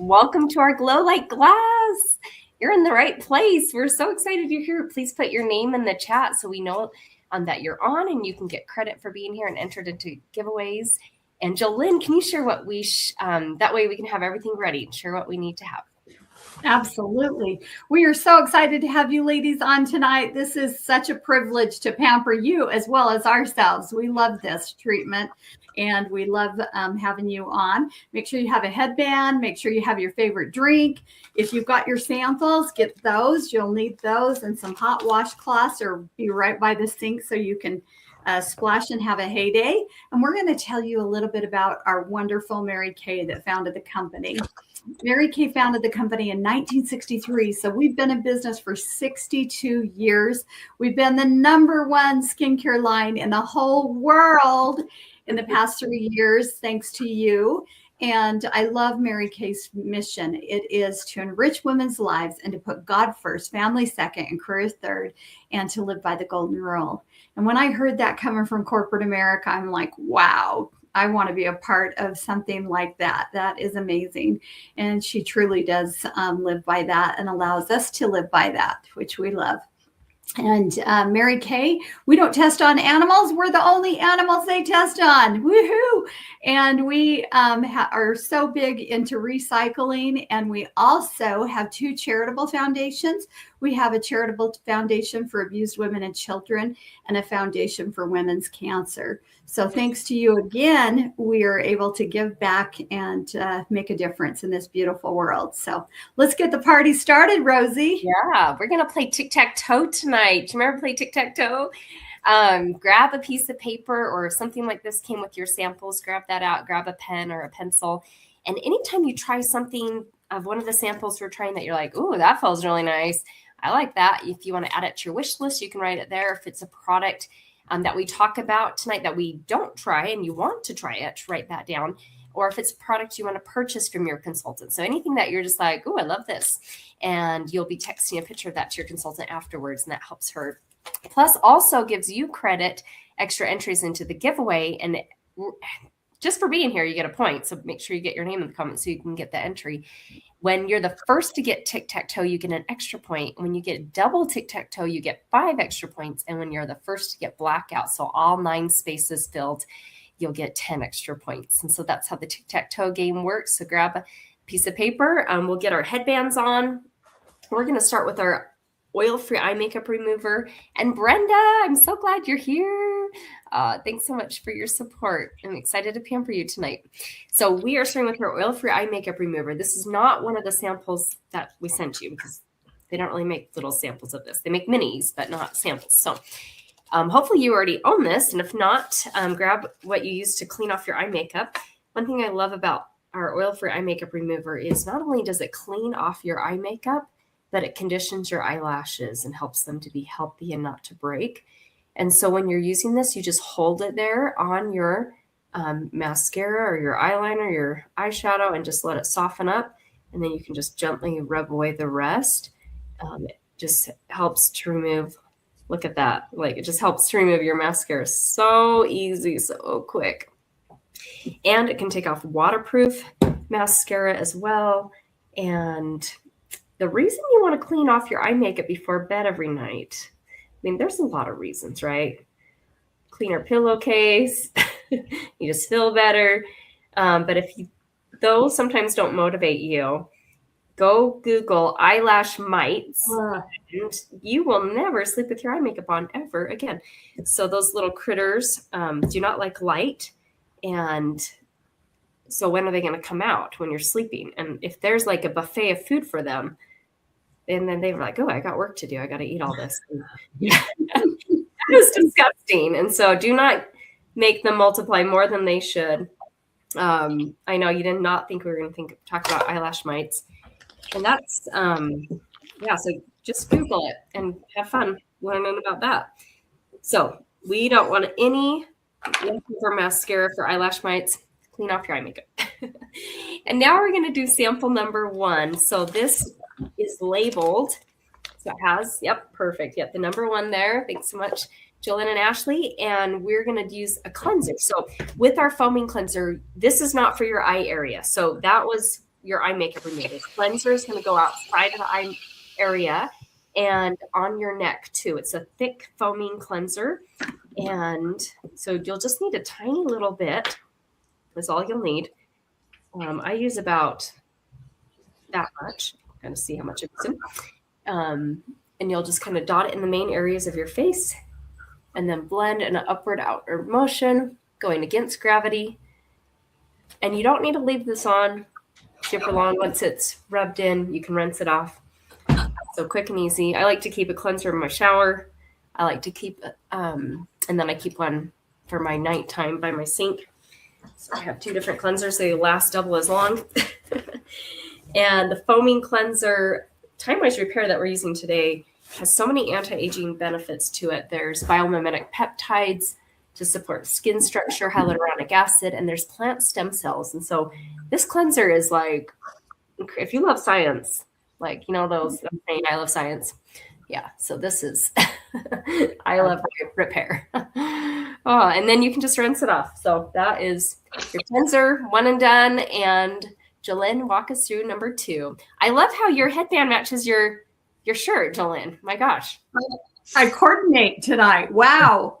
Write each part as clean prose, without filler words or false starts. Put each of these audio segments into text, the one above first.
Welcome to our Glow Like Glass. You're in the right place. We're so excited you're here. Please put your name in the chat so we know that you're on and you can get credit for being here and entered into giveaways. And Jolynn, can you share what we, that way we can have everything ready and share what we need to have. Absolutely. We are so excited to have you ladies on tonight. This is such a privilege to pamper you as well as ourselves. We love this treatment and we love having you on. Make sure you have a headband. Make sure you have your favorite drink. If you've got your samples, get those. You'll need those and some hot washcloths, or be right by the sink so you can splash and have a heyday. And we're going to tell you a little bit about our wonderful Mary Kay that founded the company. Mary Kay founded the company in 1963. So we've been in business for 62 years. We've been the #1 skincare line in the whole world in the past 3 years, thanks to you. And I love Mary Kay's mission. It is to enrich women's lives and to put God first, family second, and career third, and to live by the golden rule. And when I heard that coming from corporate America, I'm like, wow, I want to be a part of something like that. That is amazing. And she truly does live by that and allows us to live by that, which we love. And Mary Kay, we don't test on animals. We're the only animals they test on. Woohoo! And we are so big into recycling. And we also have 2 charitable foundations. We have a charitable foundation for abused women and children and a foundation for women's cancer. So thanks to you again, we are able to give back and make a difference in this beautiful world. So let's get the party started, Rosie. Yeah, we're going to play tic-tac-toe tonight. Do you remember play tic-tac-toe? Grab a piece of paper or something like this came with your samples. Grab that out. Grab a pen or a pencil. And anytime you try something of one of the samples we're trying that you're like, ooh, that feels really nice. I like that. If you want to add it to your wish list, you can write it there. If it's a product that we talk about tonight that we don't try and you want to try it, write that down. Or if it's a product you want to purchase from your consultant. So anything that you're just like, oh, I love this. And you'll be texting a picture of that to your consultant afterwards, and that helps her. Plus also gives you credit, extra entries into the giveaway. And just for being here, you get a point. So make sure you get your name in the comments so you can get the entry. When you're the first to get tic-tac-toe, you get an extra point. When you get double tic-tac-toe, you get 5 extra points. And when you're the first to get blackout, so all 9 spaces filled, you'll get 10 extra points. And so that's how the tic-tac-toe game works. So grab a piece of paper. We'll get our headbands on. We're going to start with our oil-free eye makeup remover. And Brenda, I'm so glad you're here. Thanks so much for your support. I'm excited to pamper you tonight. So we are starting with our oil-free eye makeup remover. This is not one of the samples that we sent you because they don't really make little samples of this. They make minis, but not samples. So hopefully you already own this. And if not, grab what you use to clean off your eye makeup. One thing I love about our oil-free eye makeup remover is not only does it clean off your eye makeup, but it conditions your eyelashes and helps them to be healthy and not to break. And so when you're using this, you just hold it there on your mascara or your eyeliner, your eyeshadow, and just let it soften up. And then you can just gently rub away the rest. It just helps to remove, look at that. Like it just helps to remove your mascara so easy, so quick. And it can take off waterproof mascara as well. And the reason you want to clean off your eye makeup before bed every night, I mean, there's a lot of reasons, right? Cleaner pillowcase, you just feel better. But if those sometimes don't motivate you, go Google eyelash mites, and you will never sleep with your eye makeup on ever again. So those little critters do not like light. And so when are they going to come out? When you're sleeping. And if there's like a buffet of food for them, and then they were like, oh, I got work to do. I got to eat all this. That is disgusting. And so do not make them multiply more than they should. I know you did not think we were going to talk about eyelash mites. And that's, so just Google it and have fun learning about that. So we don't want any leftover mascara for eyelash mites. Clean off your eye makeup. And now we're going to do sample number 1. So this is labeled. So it has, yep, perfect. Yep, the number 1 there. Thanks so much, Jolynn and Ashley. And we're going to use a cleanser. So with our foaming cleanser, this is not for your eye area. So that was your eye makeup remover. Cleanser is going to go outside of the eye area and on your neck too. It's a thick foaming cleanser. And so you'll just need a tiny little bit. That's all you'll need. I use about that much. Kind of see how much it's in. And you'll just kind of dot it in the main areas of your face and then blend in an upward outward motion going against gravity. And you don't need to leave this on super long. Once it's rubbed in, you can rinse it off. So quick and easy. I like to keep a cleanser in my shower. I like to keep, and then I keep one for my nighttime by my sink. So I have 2 different cleansers. They last double as long. And the foaming cleanser, Time-Wise Repair that we're using today has so many anti-aging benefits to it. There's biomimetic peptides to support skin structure, hyaluronic acid, and there's plant stem cells. And so this cleanser is like, if you love science, like, those, I'm saying I love science. Yeah. So this is, I love repair. Oh, and then you can just rinse it off. So that is your cleanser, one and done. And Jolynn, walk us through number 2. I love how your headband matches your shirt, Jolynn. My gosh. I coordinate tonight. Wow.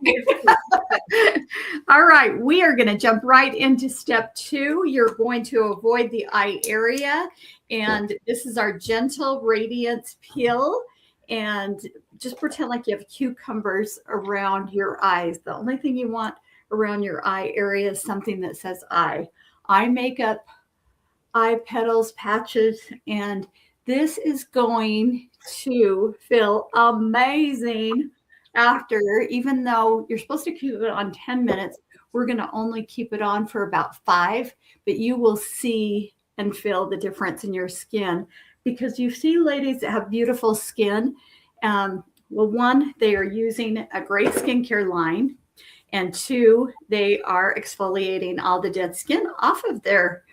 All right. We are going to jump right into step 2. You're going to avoid the eye area. And this is our Gentle Radiance Peel. And just pretend like you have cucumbers around your eyes. The only thing you want around your eye area is something that says eye. Eye makeup, eye petals, patches, and this is going to feel amazing after, even though you're supposed to keep it on 10 minutes, we're going to only keep it on for about 5, but you will see and feel the difference in your skin because you see ladies that have beautiful skin. Well, 1, they are using a great skincare line, and 2, they are exfoliating all the dead skin off of their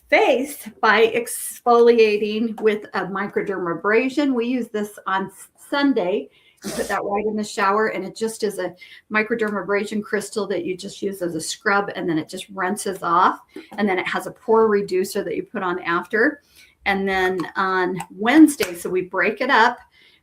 face by exfoliating with a microdermabrasion. We use this on Sunday and put that right in the shower, and it just is a microdermabrasion crystal that you just use as a scrub, and then it just rinses off, and then it has a pore reducer that you put on after. And then on Wednesday, so we break it up,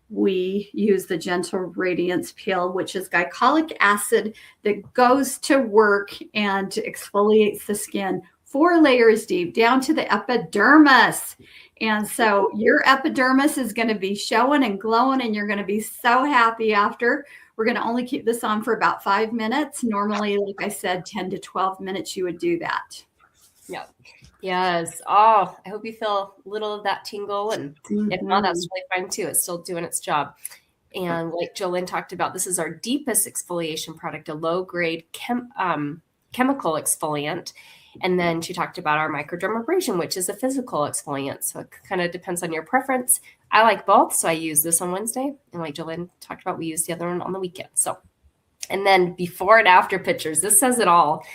we use the Gentle Radiance Peel, which is glycolic acid that goes to work and exfoliates the skin 4 layers deep down to the epidermis. And so your epidermis is going to be showing and glowing, and you're going to be so happy after. We're going to only keep this on for about 5 minutes. Normally, like I said, 10 to 12 minutes, you would do that. Yeah. Yes. Oh, I hope you feel a little of that tingle. And if not, that's really fine too. It's still doing its job. And like Jolynn talked about, this is our deepest exfoliation product, a low-grade chemical exfoliant. And then she talked about our microdermabrasion, which is a physical exfoliant. So it kind of depends on your preference. I like both. So I use this on Wednesday. And like Jolynn talked about, we use the other one on the weekend. So, and then before and after pictures, this says it all.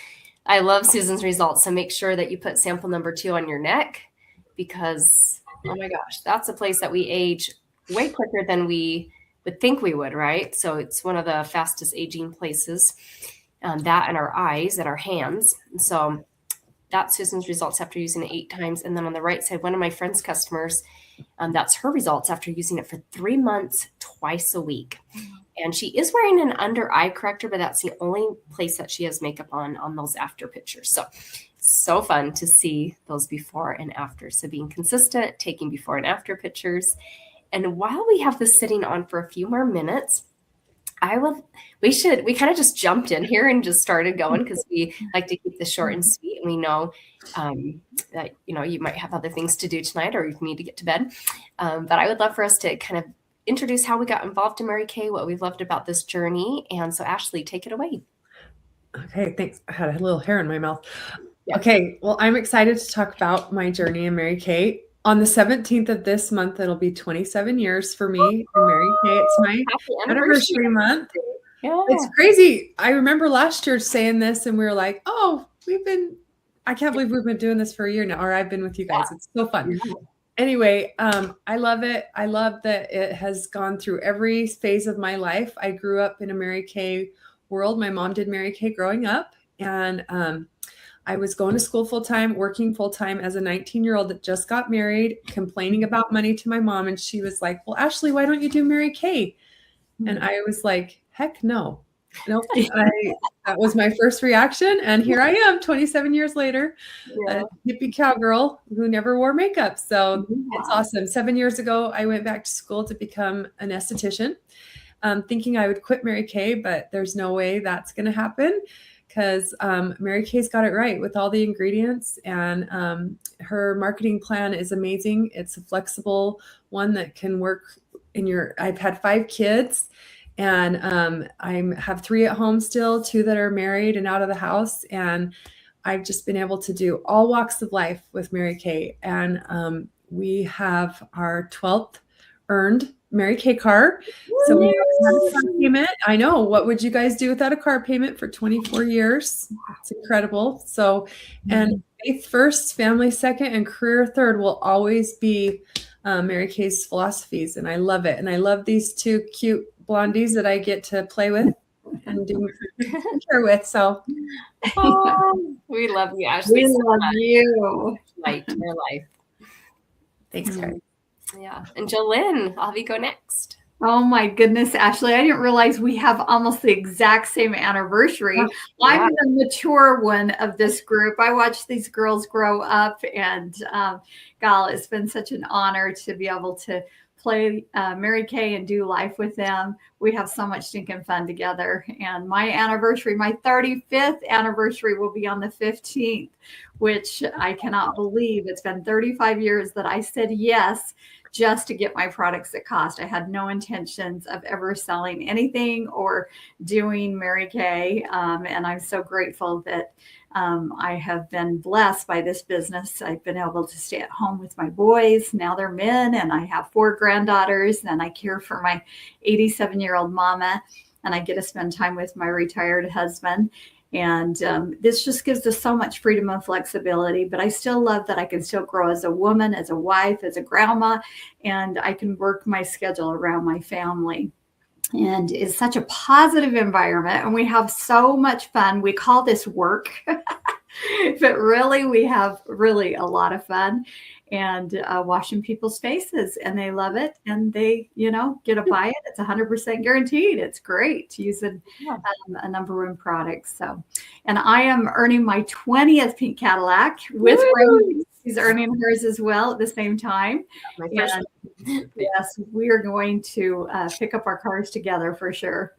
I love Susan's results. So make sure that you put sample number 2 on your neck because, oh my gosh, that's a place that we age way quicker than we would think we would, right? So it's one of the fastest aging places, that and our eyes and our hands. And so that's Susan's results after using it 8 times. And then on the right side, one of my friend's customers, that's her results after using it for 3 months, twice a week. And she is wearing an under eye corrector, but that's the only place that she has makeup on those after pictures. So fun to see those before and after. So being consistent, taking before and after pictures. And while we have this sitting on for a few more minutes, we kind of just jumped in here and just started going because we like to keep this short and sweet. And we know that, you might have other things to do tonight or you need to get to bed. But I would love for us to kind of introduce how we got involved in Mary Kay, what we've loved about this journey. And so Ashley, take it away. Okay, thanks. I had a little hair in my mouth. Yeah. Okay, well, I'm excited to talk about my journey in Mary Kay. On the 17th of this month, it'll be 27 years for me in Mary Kay. It's my anniversary month. Yeah. It's crazy. I remember last year saying this and we were like, oh, I can't believe we've been doing this for a year now, or I've been with you guys. It's so fun. Anyway, I love it. I love that it has gone through every phase of my life. I grew up in a Mary Kay world. My mom did Mary Kay growing up, and I was going to school full time, working full time as a 19-year-old that just got married, complaining about money to my mom. And she was like, well, Ashley, why don't you do Mary Kay? And I was like, heck no. Nope. That was my first reaction. And here I am 27 years later, a hippie cowgirl who never wore makeup. So it's awesome. 7 years ago, I went back to school to become an esthetician, thinking I would quit Mary Kay, but there's no way that's going to happen because Mary Kay's got it right with all the ingredients, and her marketing plan is amazing. It's a flexible one that can work I've had 5 kids. And I have 3 at home still, 2 that are married and out of the house. And I've just been able to do all walks of life with Mary Kay. And we have our 12th earned Mary Kay car. So we have a car payment. I know. What would you guys do without a car payment for 24 years? It's incredible. So, and faith first, family second, and career third will always be Mary Kay's philosophies. And I love it. And I love these 2 cute blondies that I get to play with and do care with. So we love you, Ashley. We love you. Light in your life. Thanks, guys. Yeah. And Jolynn, I'll have you go next. Oh my goodness, Ashley, I didn't realize we have almost the exact same anniversary. I'm the mature one of this group. I watched these girls grow up, and it's been such an honor to be able to play Mary Kay and do life with them. We have so much stinking fun together. And my anniversary, my 35th anniversary, will be on the 15th, which I cannot believe. It's been 35 years that I said yes just to get my products at cost. I had no intentions of ever selling anything or doing Mary Kay. And I'm so grateful that I have been blessed by this business. I've been able to stay at home with my boys. Now they're men, and I have 4 granddaughters, and I care for my 87-year-old mama, and I get to spend time with my retired husband. And this just gives us so much freedom and flexibility, but I still love that I can still grow as a woman, as a wife, as a grandma, and I can work my schedule around my family. And it's such a positive environment, and we have so much fun. We call this work, but really we have really a lot of fun, and washing people's faces, and they love it, and they, get to buy it. It's 100% guaranteed. It's great using a number 1 product. So, and I am earning my 20th pink Cadillac with Rose. She's earning hers as well at the same time. And yes, we are going to pick up our cars together for sure.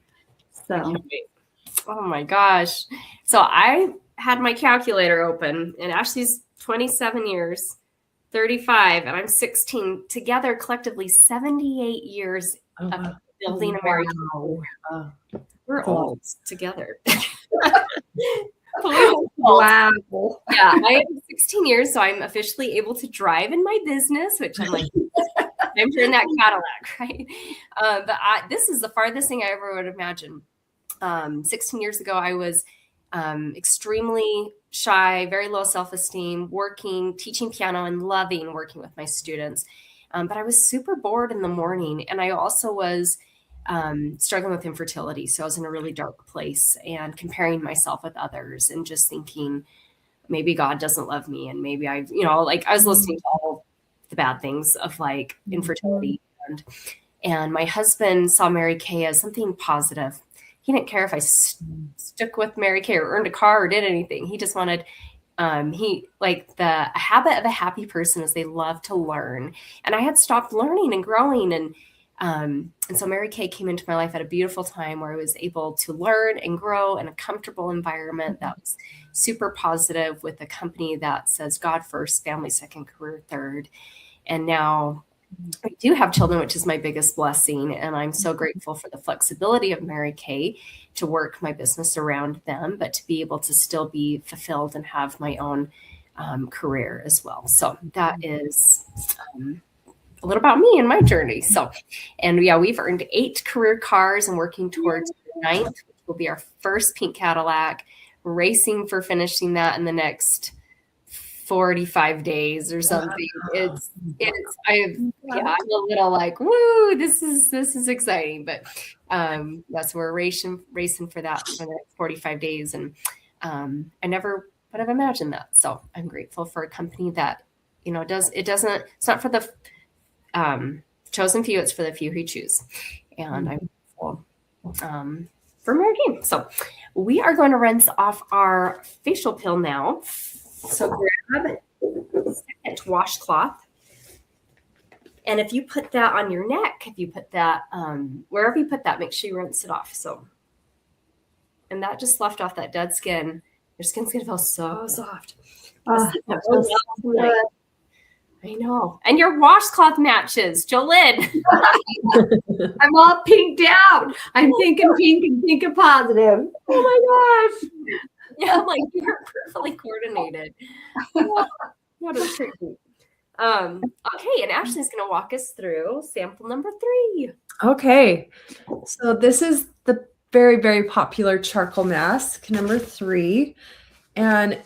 So, oh my gosh. So I had my calculator open, and Ashley's 27 years, 35, and I'm 16. Together, collectively, 78 years of building a marriage. We're old together. Wow. Yeah, I have 16 years, so I'm officially able to drive in my business, which I'm like, I'm sure in that Cadillac, right? But this is the farthest thing I ever would imagine. 16 years ago, I was extremely shy, very low self-esteem, teaching piano and loving working with my students. But I was super bored in the morning, and I also was struggling with infertility. So I was in a really dark place and comparing myself with others and just thinking maybe God doesn't love me. And maybe I was listening to all the bad things of like infertility. And my husband saw Mary Kay as something positive. He didn't care if I stuck with Mary Kay or earned a car or did anything. He just wanted, the habit of a happy person is they love to learn. And I had stopped learning and growing. And so Mary Kay came into my life at a beautiful time where I was able to learn and grow in a comfortable environment that was super positive with a company that says God first, family second, career third. And now I do have children, which is my biggest blessing. And I'm so grateful for the flexibility of Mary Kay to work my business around them, but to be able to still be fulfilled and have my own career as well. So that is a little about me and my journey. So, and we've earned 8 career cars and working towards the 9th, which will be our first pink Cadillac, racing for finishing that in the next 45 days or something. I'm a little like, woo, this is exciting, but that's we're racing for that for the next 45 days. And I would have imagined that. So I'm grateful for a company that, it's not for the chosen few, it's for the few who choose. And I'm grateful for Mary Kay. So we are going to rinse off our facial peel now. So grab a second washcloth. And if you put that on your neck, if you put that, wherever you put that, make sure you rinse it off. So, and that just left off that dead skin. Your skin's going to feel so soft. I know. And your washcloth matches, Jolene. I'm all pinked out. I'm thinking pink and thinking positive. Oh my gosh. Yeah, like you're perfectly coordinated. What a treat. Okay, and Ashley's going to walk us through sample number 3. Okay, so this is the very, very popular charcoal mask, number 3. And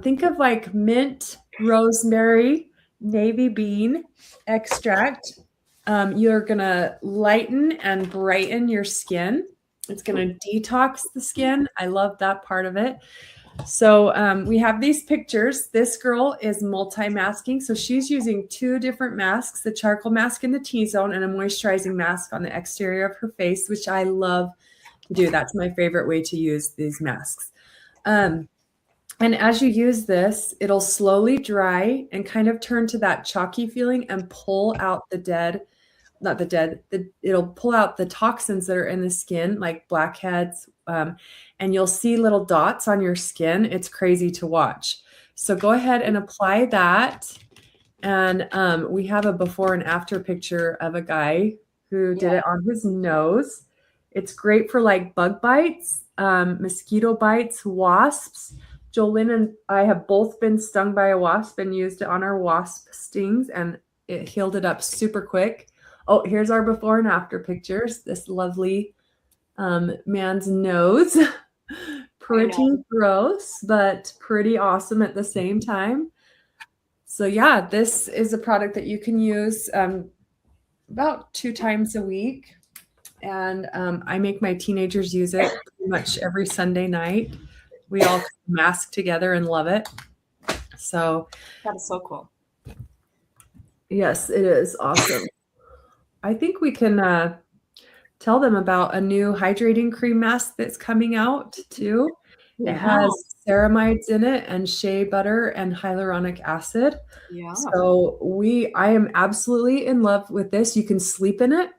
think of like mint, rosemary, navy bean extract. You're going to lighten and brighten your skin. It's going to detox the skin. I love that part of it. So we have these pictures. This girl is multi-masking. So she's using 2 different masks, the charcoal mask in the T-zone and a moisturizing mask on the exterior of her face, which I love to do. That's my favorite way to use these masks. And as you use this, it'll slowly dry and kind of turn to that chalky feeling and pull out it'll pull out the toxins that are in the skin, like blackheads, and you'll see little dots on your skin. It's crazy to watch. So go ahead and apply that. And we have a before and after picture of a guy who did it on his nose. It's great for like bug bites, mosquito bites, wasps. Jolene and I have both been stung by a wasp and used it on our wasp stings, and it healed it up super quick. Oh, here's our before and after pictures. This lovely man's nose. Pretty gross, but pretty awesome at the same time. So yeah, this is a product that you can use about 2 times a week. And I make my teenagers use it pretty much every Sunday night. We all mask together and love it. So that is so cool. Yes, it is awesome. I think we can tell them about a new hydrating cream mask that's coming out too. Yeah. It has ceramides in it and shea butter and hyaluronic acid. Yeah. So I am absolutely in love with this. You can sleep in it.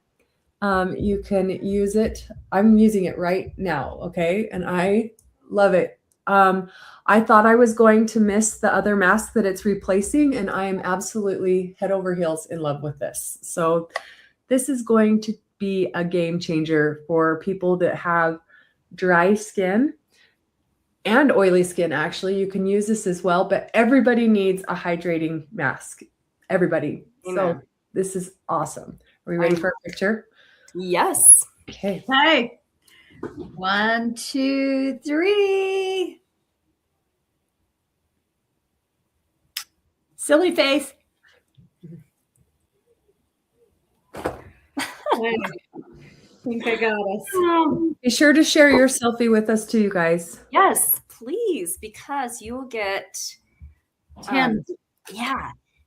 You can use it. I'm using it right now. Okay. And I love it. I thought I was going to miss the other mask that it's replacing, and I am absolutely head over heels in love with this. So this is going to be a game changer for people that have dry skin and oily skin. Actually, you can use this as well, but everybody needs a hydrating mask. Everybody. Amen. So this is awesome. Are we ready for a picture? Yes. Okay. Hey. 1, 2, 3. Silly face. I think I got us. Be sure to share your selfie with us too, you guys. Yes, please, because you will get 10.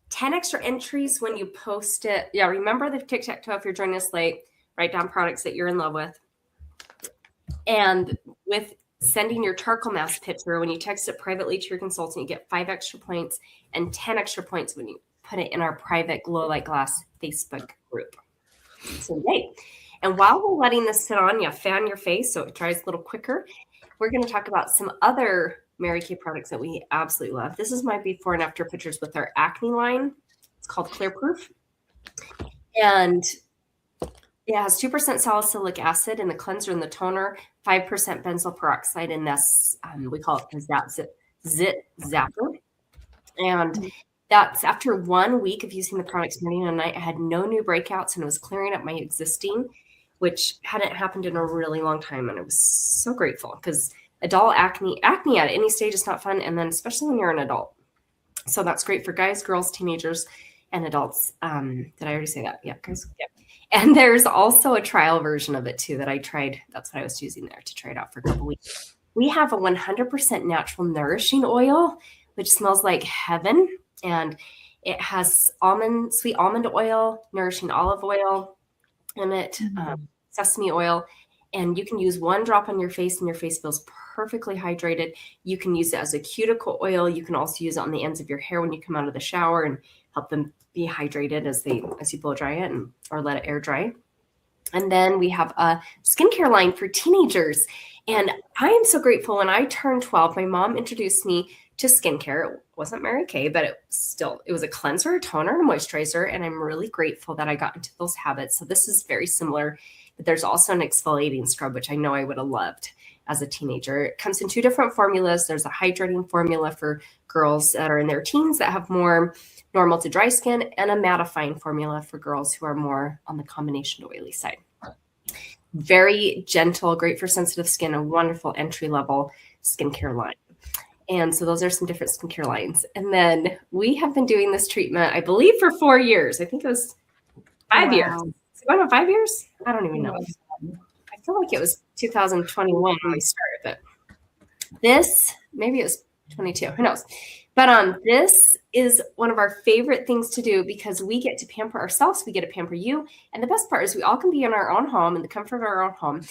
10 extra entries when you post it. Yeah, remember the tic-tac-toe. If you're joining us late, write down products that you're in love with. And with sending your charcoal mask picture, when you text it privately to your consultant, you get 5 extra points and 10 extra points when you put it in our private Glow Like Glass Facebook group. So yay. And while we're letting this sit on, you fan your face so it dries a little quicker. We're going to talk about some other Mary Kay products that we absolutely love. This is my before and after pictures with our acne line. It's called Clear Proof. And it has 2% salicylic acid in the cleanser and the toner, 5% benzoyl peroxide in this. We call it the Zit Zapper. And that's after 1 week of using the products morning and night. I had no new breakouts, and it was clearing up my existing, which hadn't happened in a really long time. And I was so grateful because adult acne at any stage is not fun. And then especially when you're an adult. So that's great for guys, girls, teenagers, and adults. Did I already say that? Yeah, guys. Yeah. And there's also a trial version of it too that I tried. That's what I was using there to try it out for a couple weeks. we have a 100% natural nourishing oil, which smells like heaven. And it has sweet almond oil, nourishing olive oil in it, sesame oil. And you can use 1 drop on your face and your face feels perfectly hydrated. You can use it as a cuticle oil. You can also use it on the ends of your hair when you come out of the shower and help them be hydrated as you blow dry it or let it air dry. And then we have a skincare line for teenagers. And I am so grateful. When I turned 12, my mom introduced me to skincare. It wasn't Mary Kay, but it was a cleanser, a toner, and a moisturizer. And I'm really grateful that I got into those habits. So this is very similar, but there's also an exfoliating scrub, which I know I would have loved as a teenager. It comes in 2 different formulas. There's a hydrating formula for girls that are in their teens that have more normal to dry skin, and a mattifying formula for girls who are more on the combination oily side. Very gentle, great for sensitive skin, a wonderful entry-level skincare line. And so those are some different skincare lines. And then we have been doing this treatment, I believe, for 4 years. I think it was 5 years. Is it going on 5 years? I don't even know. I feel like it was 2021 when we started, but maybe it was 22, who knows? But this is one of our favorite things to do because we get to pamper ourselves, we get to pamper you. And the best part is we all can be in our own home, in the comfort of our own home.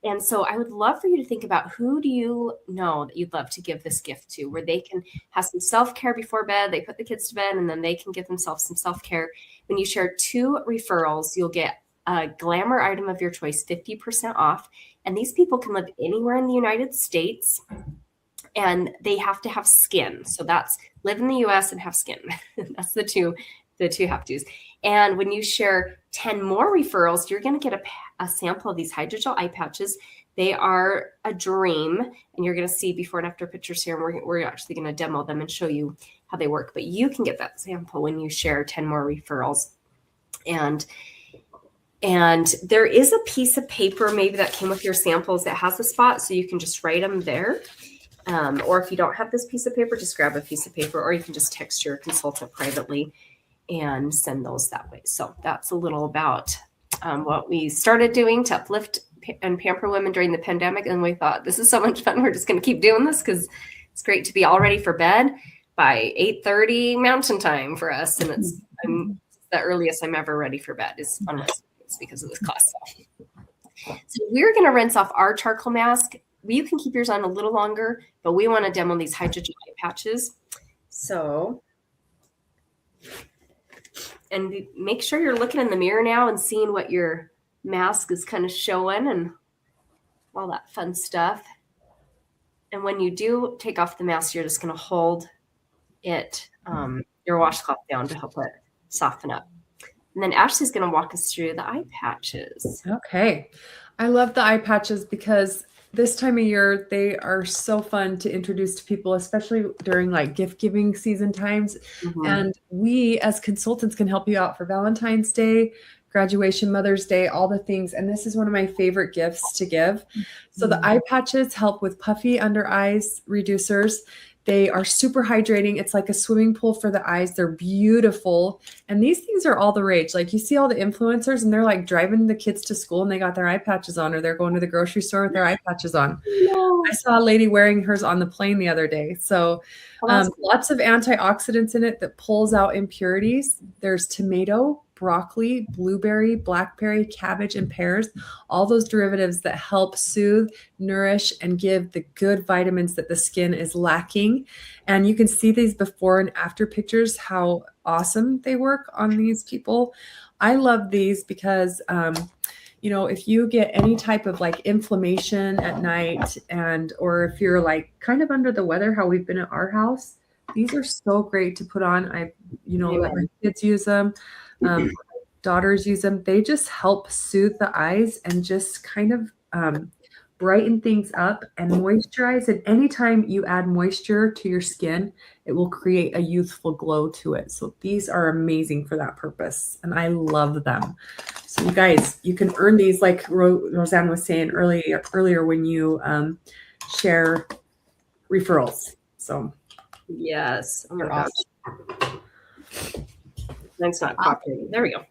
And so I would love for you to think about, who do you know that you'd love to give this gift to, where they can have some self-care before bed. They put the kids to bed and then they can give themselves some self-care. When you share 2 referrals, you'll get a glamour item of your choice, 50% off. And these people can live anywhere in the United States, and they have to have skin. So that's live in the US and have skin. That's the two have-tos. And when you share 10 more referrals, you're going to get a sample of these hydrogel eye patches. They are a dream, and you're going to see before and after pictures here. And we're actually going to demo them and show you how they work. But you can get that sample when you share 10 more referrals. And there is a piece of paper maybe that came with your samples that has a spot, so you can just write them there. Or if you don't have this piece of paper, just grab a piece of paper, or you can just text your consultant privately and send those that way. So that's a little about what we started doing to uplift and pamper women during the pandemic. And we thought, this is so much fun. We're just going to keep doing this because it's great to be all ready for bed by 8:30 Mountain Time for us. And it's the earliest I'm ever ready for bed is on Wednesdays because of this class. So we're going to rinse off our charcoal mask. You can keep yours on a little longer, but we want to demo these hydrogel eye patches. So, and make sure you're looking in the mirror now and seeing what your mask is kind of showing and all that fun stuff. And when you do take off the mask, you're just going to hold it, your washcloth down to help it soften up. And then Ashley's going to walk us through the eye patches. Okay. I love the eye patches because this time of year, they are so fun to introduce to people, especially during like gift giving season times. And we as consultants can help you out for Valentine's Day, graduation, Mother's Day, all the things. And this is one of my favorite gifts to give. So the eye patches help with puffy under eyes reducers. They are super hydrating. It's like a swimming pool for the eyes. They're beautiful. And these things are all the rage. Like you see all the influencers and they're like driving the kids to school and they got their eye patches on, or they're going to the grocery store with their eye patches on. No. I saw a lady wearing hers on the plane the other day. So lots of antioxidants in it that pulls out impurities. There's tomato, broccoli, blueberry, blackberry, cabbage, and pears, all those derivatives that help soothe, nourish, and give the good vitamins that the skin is lacking. And you can see these before and after pictures, how awesome they work on these people. I love these because, if you get any type of like inflammation at night or if you're like kind of under the weather, how we've been at our house, these are so great to put on. Let my kids use them. Daughters use them. They just help soothe the eyes and just kind of brighten things up and moisturize. And anytime you add moisture to your skin, it will create a youthful glow to it. So these are amazing for that purpose. And I love them. So you guys, you can earn these like Roseanne was saying earlier when you share referrals. So yes. Oh my gosh. Mine's not cooperating. There we go.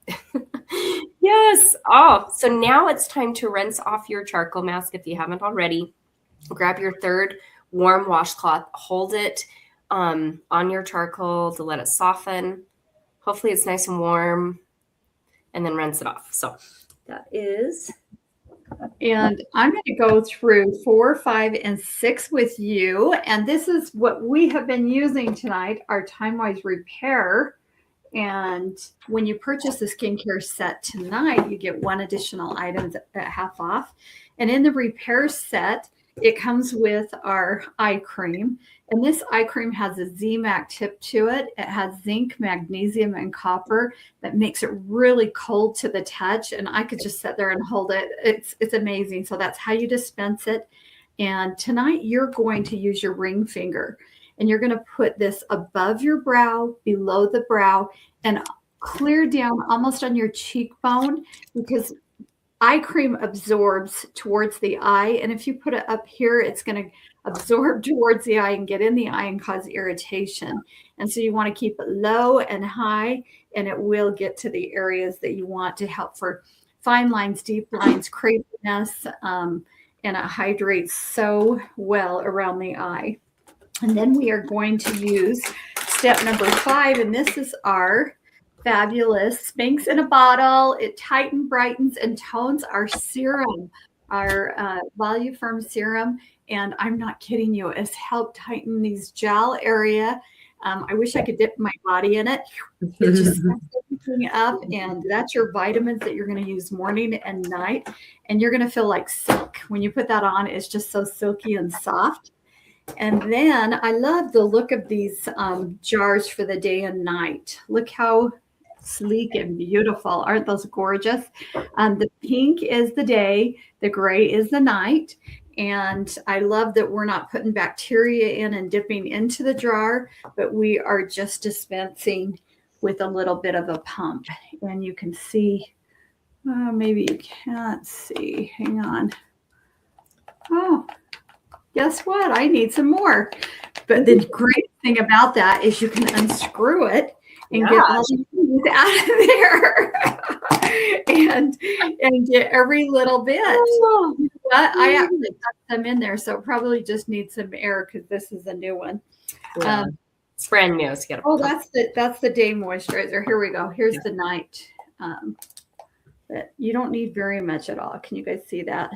Yes. Oh, so now it's time to rinse off your charcoal mask if you haven't already. Grab your third warm washcloth, hold it on your charcoal to let it soften. Hopefully it's nice and warm, and then rinse it off. So that is. And I'm going to go through 4, 5, and 6 with you. And this is what we have been using tonight, our Time-Wise Repair. And when you purchase the skincare set tonight, you get 1 additional item at half off. And in the repair set, it comes with our eye cream. And this eye cream has a ZMAC tip to it. It has zinc, magnesium, and copper that makes it really cold to the touch. And I could just sit there and hold it. It's amazing. So that's how you dispense it. And tonight you're going to use your ring finger. And you're going to put this above your brow, below the brow, and clear down almost on your cheekbone, because eye cream absorbs towards the eye. And if you put it up here, it's going to absorb towards the eye and get in the eye and cause irritation. And so you want to keep it low and high, and it will get to the areas that you want to help for fine lines, deep lines, craziness, and it hydrates so well around the eye. And then we are going to use step number 5, and this is our fabulous Spanx in a bottle. It tightens, brightens, and tones our serum, our Volume Firm serum. And I'm not kidding you, it's helped tighten these gel area. I wish I could dip my body in it. It just sets everything up, and that's your vitamins that you're going to use morning and night. And you're going to feel like silk. When you put that on, it's just so silky and soft. And then I love the look of these jars for the day and night. Look how sleek and beautiful. Aren't those gorgeous? The pink is the day, the gray is the night. And I love that we're not putting bacteria in and dipping into the jar, but we are just dispensing with a little bit of a pump. And you can see, maybe you can't see. Hang on. Oh, guess what? I need some more. But the great thing about that is you can unscrew it and get all the things out of there and get every little bit. Oh, but I actually got them in there, so probably just need some air because this is a new one. Yeah. It's brand new. So that's the day moisturizer. Here we go. Here's the night. But you don't need very much at all. Can you guys see that?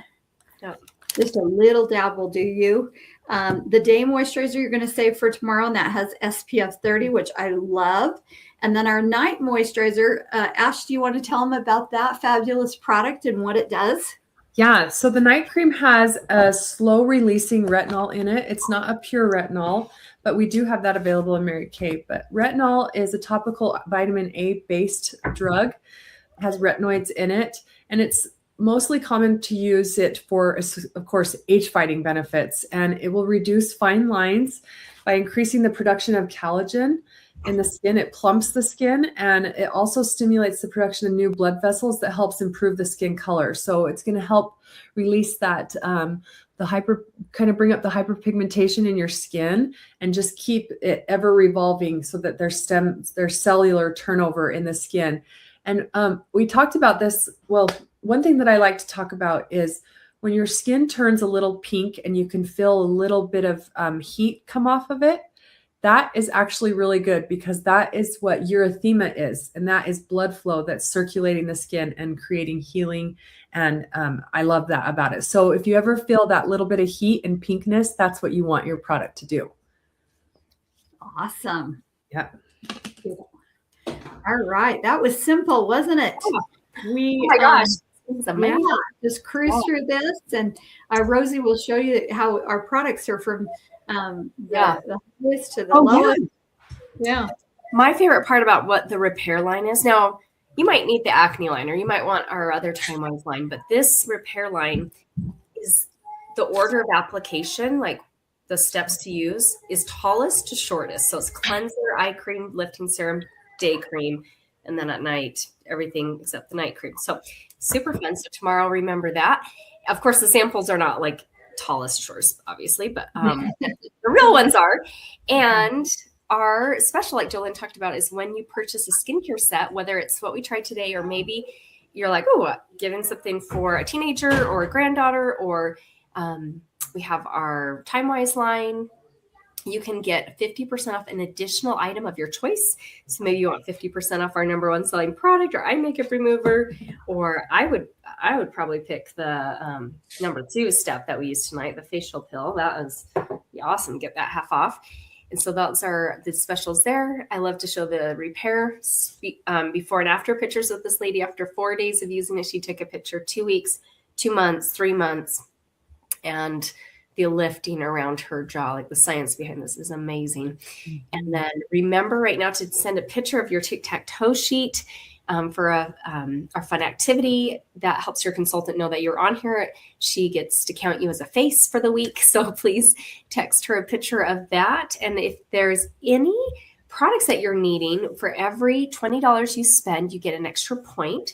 Yeah. Just a little dab will do you. The day moisturizer you're going to save for tomorrow, and that has SPF 30, which I love. And then our night moisturizer, Ash, do you want to tell them about that fabulous product and what it does? Yeah, so the night cream has a slow releasing retinol in it. It's not a pure retinol, but we do have that available in Mary Kay. But retinol is a topical vitamin A based drug. It has retinoids in it, and it's mostly common to use it for, of course, age fighting benefits, and it will reduce fine lines by increasing the production of collagen in the skin. It plumps the skin, and it also stimulates the production of new blood vessels that helps improve the skin color. So it's going to help release that, kind of bring up the hyperpigmentation in your skin and just keep it ever revolving so that there's cellular turnover in the skin. And we talked about this. Well, one thing that I like to talk about is when your skin turns a little pink and you can feel a little bit of heat come off of it. That is actually really good because that is what erythema is. And that is blood flow that's circulating the skin and creating healing. And I love that about it. So if you ever feel that little bit of heat and pinkness, that's what you want your product to do. Awesome. Yeah. All right. That was simple, wasn't it? Oh my gosh. Yeah, just cruise through this. And Rosie will show you how our products are from the highest to the lowest. Yeah. My favorite part about what the repair line is, now you might need the acne line or you might want our other Time-Wise line, but this repair line is the order of application, like the steps to use, is tallest to shortest. So it's cleanser, eye cream, lifting serum, day cream, and then at night, everything except the night cream. So super fun. So tomorrow, remember that. Of course, the samples are not like tallest shortest, obviously, but the real ones are. And our special, like Jolene talked about, is when you purchase a skincare set, whether it's what we tried today, or maybe you're like, oh, giving something for a teenager or a granddaughter or We have our TimeWise line. You can get 50% off an additional item of your choice. So maybe you want 50% off our #1 selling product or eye makeup remover, or I would probably pick the #2 step that we used tonight, the facial pill. That was awesome. Get that half off. And so those are the specials there. I love to show the repair before and after pictures of this lady. After 4 days of using it, she took a picture 2 weeks, 2 months, 3 months, and the lifting around her jaw, like the science behind this is amazing. And then remember right now to send a picture of your tic-tac-toe sheet for our fun activity. That helps your consultant know that you're on here. She gets to count you as a face for the week. So please text her a picture of that. And if there's any products that you're needing, for every $20 you spend, you get an extra point.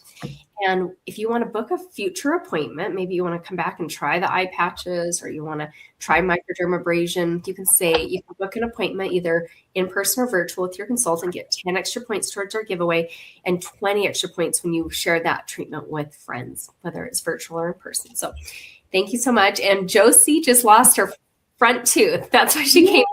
And if you want to book a future appointment, maybe you want to come back and try the eye patches, or you want to try microdermabrasion, you can book an appointment either in person or virtual with your consultant, get 10 extra points towards our giveaway and 20 extra points when you share that treatment with friends, whether it's virtual or in person. So thank you so much. And Josie just lost her front tooth. That's why she came.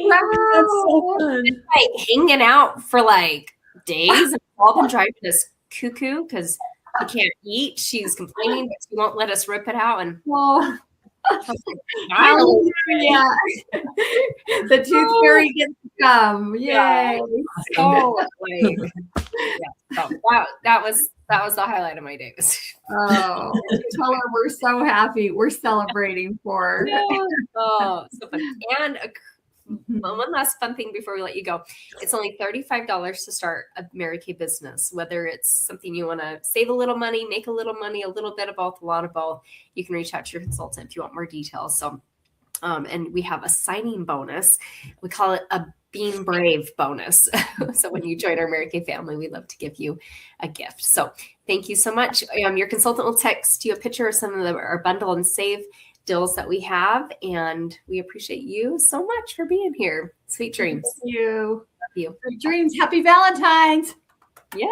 That's so fun. Like hanging out for like days, and all been driving us cuckoo because we can't eat. She's complaining, but she won't let us rip it out. And hallelujah. The tooth fairy gets to come. Yay. Yeah. So, that was the highlight of my day. Oh, tell her we're so happy. We're celebrating for her. Oh, so fun. And one last fun thing before we let you go. It's only $35 to start a Mary Kay business, whether it's something you want to save a little money, make a little money, a little bit of both, a lot of both. You can reach out to your consultant if you want more details. So, and we have a signing bonus. We call it a Being Brave bonus. So when you join our Mary Kay family, we'd love to give you a gift. So thank you so much. Your consultant will text you a picture of some of our bundle and save deals that we have, and we appreciate you so much for being here. Sweet dreams. Thank you. Love you. Sweet dreams. Happy Valentine's.